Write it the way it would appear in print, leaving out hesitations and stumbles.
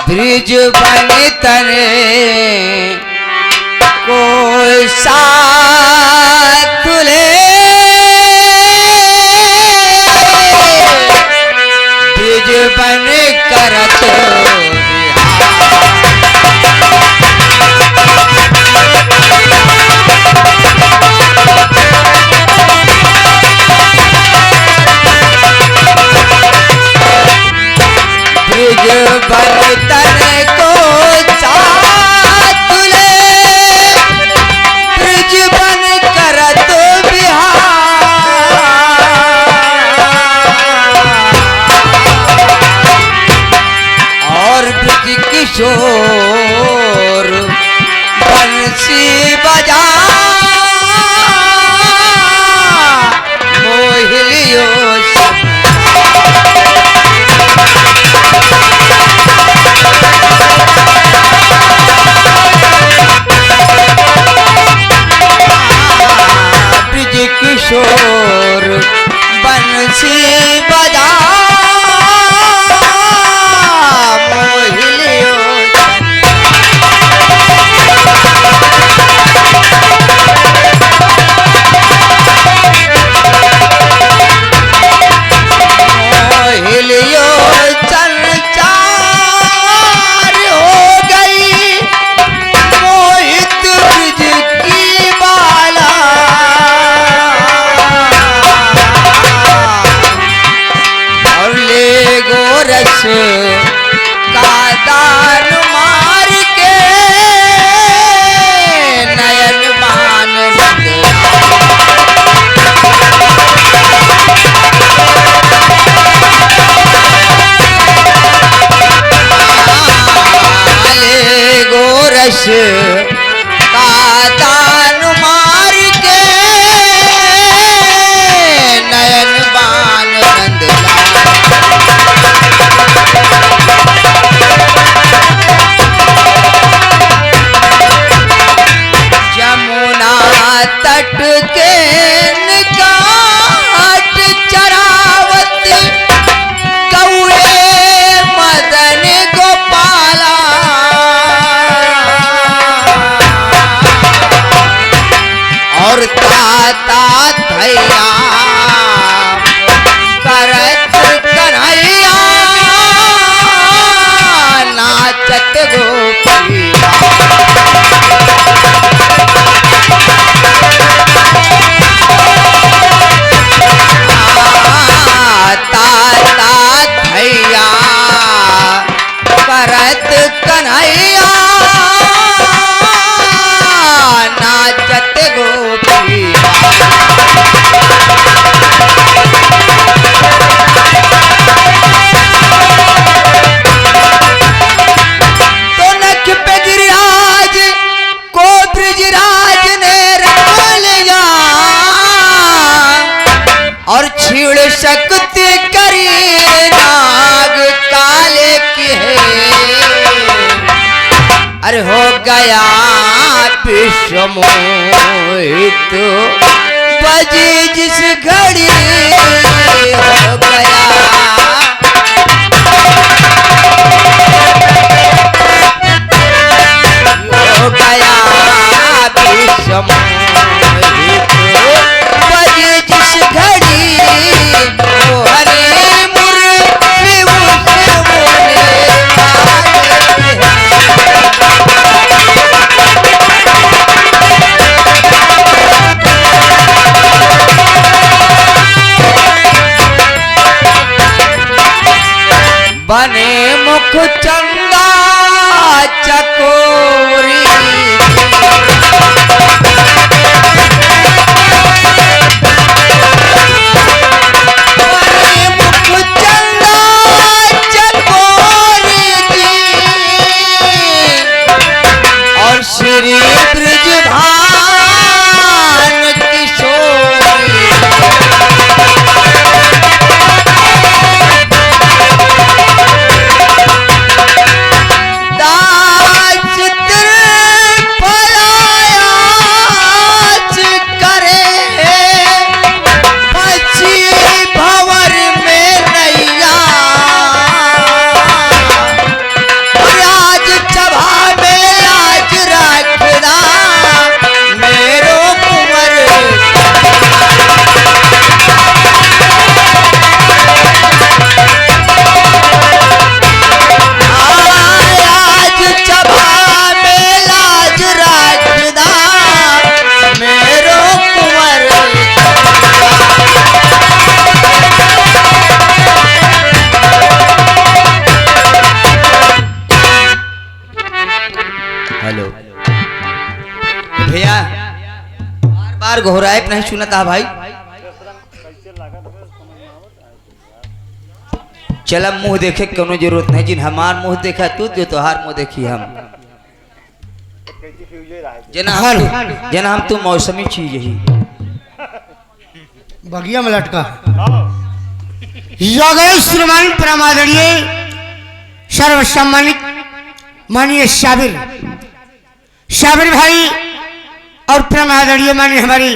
Bridge बन तने को साथ ले, ब्रिज बन करत ब्रिज बन तने को साथ ले, ब्रिज बन करत बिहार। और ब्रिज किशोर बंसी बजा मोहिलियो किशोर बंसी बजा मोहिलियो। मोहिलियो संचार हो गई मोहित ब्रिज की बाला। गोरस का दान मार के नयन बान गोरस का दान मार के नयन बान तट के निकाट चरावत कौए मदन गोपाला। और ताता थैया करत कन्हैया नाचत गोपिया। भैया करत कन्हैया नाचत गोपिया। तो नख पे गिरिराज को ब्रिजराज ने रख लिया और छीड़ सकते करी नाग काले की है। अरे हो गया विश्व मोहित बजी जिस घड़ी हो गया। हो गया विश्व मोहित बजी जिस घड़ी बने मुख चंदा चकोरी। बने मुख चंदा चकोरी जी और श्री ब्रिजभान किशोरी। चित्र घोराए नहीं सुनता भाई। चला मुंह देखे कोनो जरूरत नहीं, जिन हमार मुंह देखा तू जो तोहार मुंह देखी हम। जना हम तू मौसमी चीज ही बगिया में लटका योगेश श्रीमान परमादरणीय सर्वसम्मानित माननीय शाबिर भाई और परमादरणीय माननीय हमारी